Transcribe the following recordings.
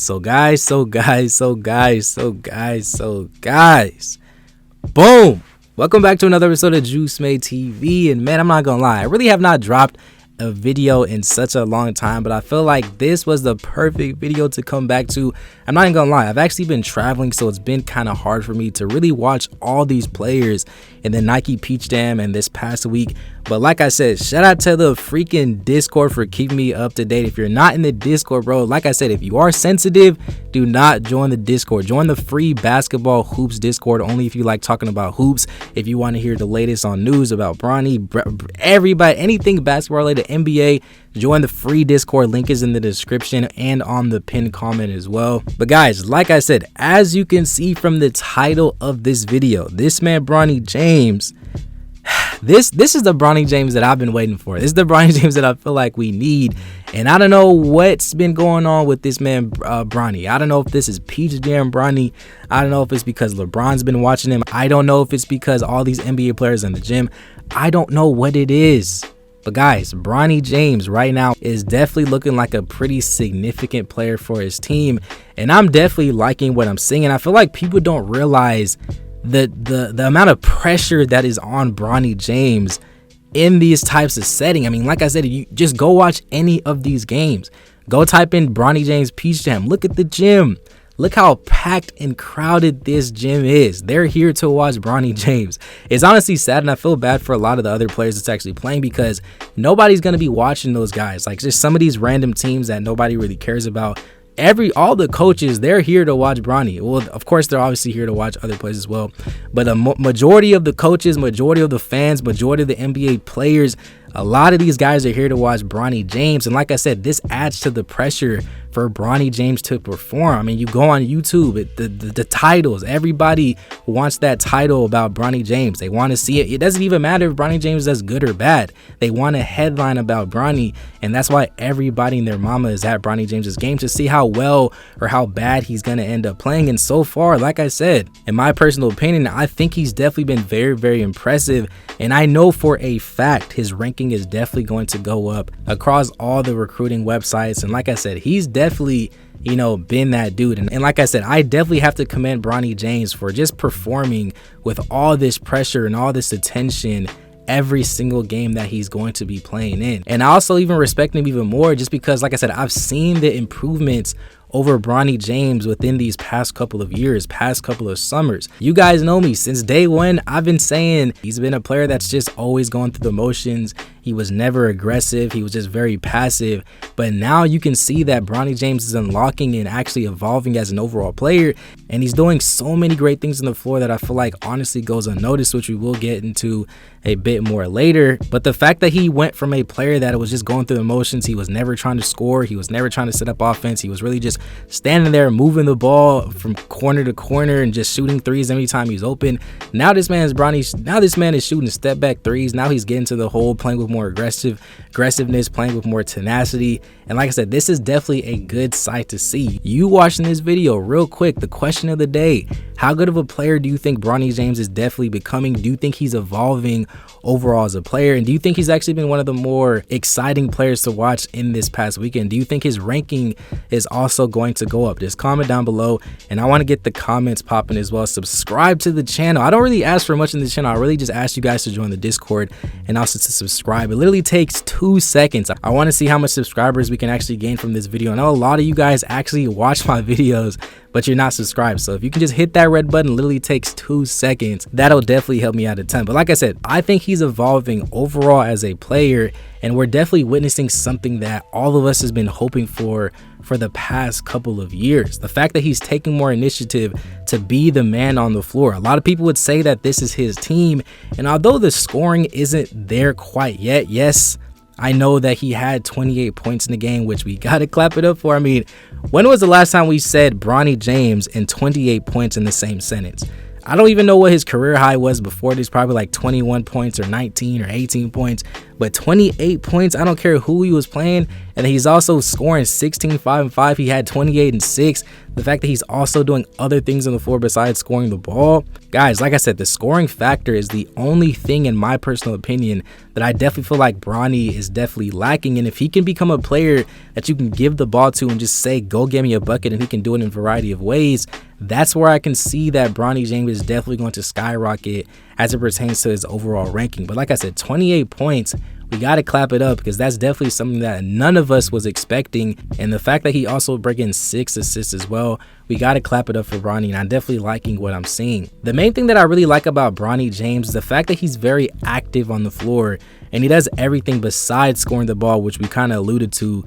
So guys, boom, welcome back to another episode of Juice Made TV. And man, I'm not gonna lie, I really have not dropped a video in such a long time, but I feel like this was the perfect video to come back to. I'm not even gonna lie, I've actually been traveling, so it's been kind of hard for me to really watch all these players in the Nike Peach Jam and this past week. But like I said, shout out to the freaking Discord for keeping me up to date. If you're not in the Discord, bro, like I said, if you are sensitive, do not join the Discord. Join the free basketball hoops Discord, only if you like talking about hoops. If you want to hear the latest on news about Bronny, everybody, anything basketball related, NBA, join the free Discord. Link is in the description and on the pinned comment as well. But guys, like I said, as you can see from the title of this video, this man Bronny James, this is the Bronny James that I've been waiting for. This is the Bronny James that I feel like we need. And I don't know what's been going on with this man Bronny. I don't know if this is Peach Jam Bronny. I don't know if it's because LeBron's been watching him. I don't know if it's because all these NBA players in the gym. I don't know what it is. But guys, Bronny James right now is definitely looking like a pretty significant player for his team. And I'm definitely liking what I'm seeing. And I feel like people don't realize the amount of pressure that is on Bronny James in these types of setting. I mean, like I said, you just go watch any of these games. Go type in Bronny James Peach Jam. Look at the gym. Look how packed and crowded this gym is. They're here to watch Bronny James. It's honestly sad, and I feel bad for a lot of the other players that's actually playing, because nobody's going to be watching those guys. Like, just some of these random teams that nobody really cares about. All the coaches, they're here to watch Bronny. Well, of course, they're obviously here to watch other players as well. But a majority of the coaches, majority of the fans, majority of the NBA players, a lot of these guys are here to watch Bronny James. And like I said, this adds to the pressure for Bronny James to perform. I mean, you go on YouTube, the titles, everybody wants that title about Bronny James. They want to see it. It doesn't even matter if Bronny James does good or bad. They want a headline about Bronny, and that's why everybody and their mama is at Bronny James's game to see how well or how bad he's going to end up playing. And so far, like I said, in my personal opinion, I think he's definitely been very, very impressive. And I know for a fact his ranking is definitely going to go up across all the recruiting websites. And like I said, he's definitely, you know, been that dude. And like I said, I definitely have to commend Bronny James for just performing with all this pressure and all this attention every single game that he's going to be playing in. And I also even respect him even more just because, like I said, I've seen the improvements over Bronny James within these past couple of years, past couple of summers. You guys know me since day one. I've been saying he's been a player that's just always going through the motions. He was never aggressive. He was just very passive. But now you can see that Bronny James is unlocking and actually evolving as an overall player. And he's doing so many great things on the floor that I feel like honestly goes unnoticed, which we will get into a bit more later. But the fact that he went from a player that was just going through the motions, he was never trying to score, he was never trying to set up offense, he was really just standing there moving the ball from corner to corner and just shooting threes every time he's open. Now this man is shooting step back threes. Now he's getting to the hole, playing with more aggressiveness, playing with more tenacity. And like I said, this is definitely a good sight to see. You watching this video, real quick, the question of the day: how good of a player do you think Bronny James is definitely becoming? Do you think he's evolving overall as a player? And do you think he's actually been one of the more exciting players to watch in this past weekend? Do you think his ranking is also going to go up? Just comment down below, and I want to get the comments popping as well. Subscribe to the channel. I don't really ask for much in the channel. I really just ask you guys to join the Discord and also to subscribe. It literally takes 2 seconds. I want to see how much subscribers we can actually gain from this video. I know a lot of you guys actually watch my videos, but you're not subscribed. So if you can just hit that red button, literally takes 2 seconds, that'll definitely help me out a ton. But like I said, I think he's evolving overall as a player, and we're definitely witnessing something that all of us has been hoping for the past couple of years. The fact that he's taking more initiative to be the man on the floor. A lot of people would say that this is his team, and although the scoring isn't there quite yet, yes, I know that he had 28 points in the game, which we gotta clap it up for. I mean, when was the last time we said Bronny James and 28 points in the same sentence? I don't even know what his career high was before this, probably like 21 points or 19 or 18 points. but 28 points, I don't care who he was playing. And he's also scoring 16, 5 and 5. He had 28 and 6. The fact that he's also doing other things on the floor besides scoring the ball. Guys, like I said, the scoring factor is the only thing, in my personal opinion, that I definitely feel like Bronny is definitely lacking. And if he can become a player that you can give the ball to and just say, go get me a bucket, and he can do it in a variety of ways, that's where I can see that Bronny James is definitely going to skyrocket as it pertains to his overall ranking. But like I said, 28 points, we got to clap it up, because that's definitely something that none of us was expecting. And the fact that he also breaking 6 assists as well, we got to clap it up for Bronny, and I'm definitely liking what I'm seeing. The main thing that I really like about Bronny James is the fact that he's very active on the floor, and he does everything besides scoring the ball, which we kind of alluded to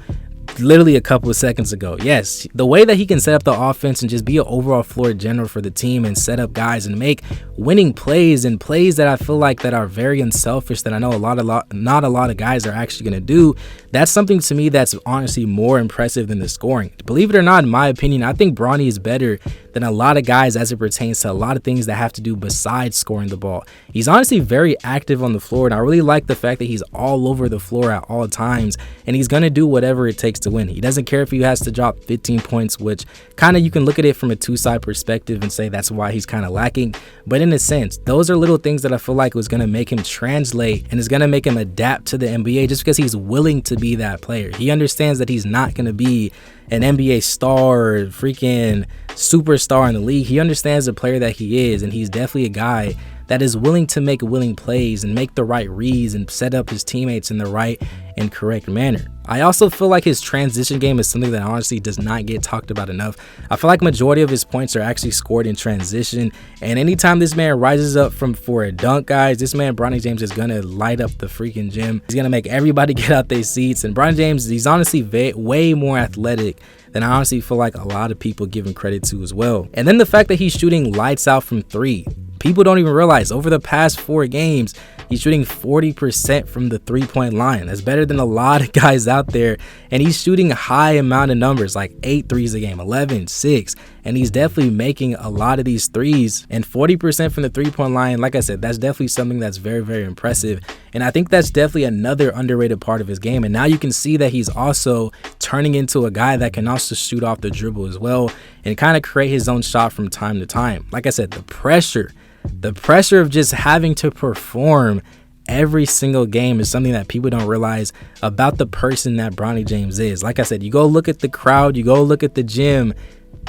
literally a couple of seconds ago. Yes, the way that he can set up the offense and just be an overall floor general for the team and set up guys and make winning plays, and plays that I feel like that are very unselfish, that I know not a lot of guys are actually going to do. That's something to me that's honestly more impressive than the scoring. Believe it or not, in my opinion, I think Bronny is better than a lot of guys as it pertains to a lot of things that have to do besides scoring the ball. He's honestly very active on the floor, and I really like the fact that he's all over the floor at all times, and he's going to do whatever it takes to win. He doesn't care if he has to drop 15 points, which kind of you can look at it from a two-side perspective and say that's why he's kind of lacking. But in a sense, those are little things that I feel like was going to make him translate and is going to make him adapt to the NBA, just because he's willing to be that player. He understands that he's not going to be an NBA star or freaking superstar in the league. He understands the player that he is, and he's definitely a guy that is willing to make winning plays and make the right reads and set up his teammates in the right and correct manner. I also feel like his transition game is something that honestly does not get talked about enough. I feel like majority of his points are actually scored in transition, and anytime this man rises up for a dunk, guys, this man Bronny James is gonna light up the freaking gym. He's gonna make everybody get out their seats. And Bronny James, he's honestly way more athletic than I honestly feel like a lot of people give him credit to as well. And then the fact that he's shooting lights out from 3. People don't even realize over the past 4 games, he's shooting 40% from the 3-point line. That's better than a lot of guys out there. And he's shooting a high amount of numbers, like 8 threes a game, 11, 6. And he's definitely making a lot of these threes. And 40% from the 3-point line, like I said, that's definitely something that's very, very impressive. And I think that's definitely another underrated part of his game. And now you can see that he's also turning into a guy that can also shoot off the dribble as well and kind of create his own shot from time to time. Like I said, the pressure of just having to perform every single game is something that people don't realize about the person that Bronny James is. Like I said, you go look at the crowd, you go look at the gym,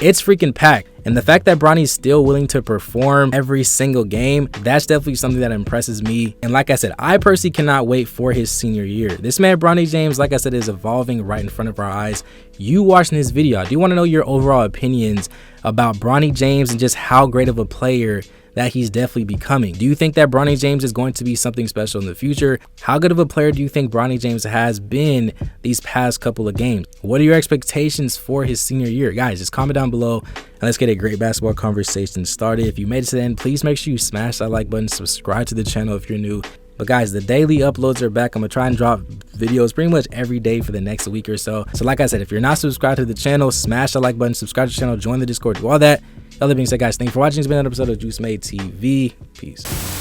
it's freaking packed. And the fact that Bronny's still willing to perform every single game, that's definitely something that impresses me. And like I said, I personally cannot wait for his senior year. This man Bronny James, like I said, is evolving right in front of our eyes. You watching this video, I do want to know your overall opinions about Bronny James and just how great of a player that he's definitely becoming. Do you think that Bronny James is going to be something special in the future? How good of a player do you think Bronny James has been these past couple of games? What are your expectations for his senior year? Guys, just comment down below and let's get a great basketball conversation started. If you made it to the end, please make sure you smash that like button, subscribe to the channel if you're new. But guys, the daily uploads are back. I'm gonna try and drop videos pretty much every day for the next week or so. So like I said, if you're not subscribed to the channel, smash the like button, subscribe to the channel, join the Discord, do all that. Other being said, guys, thank you for watching. It's been another episode of Juice Made TV. Peace.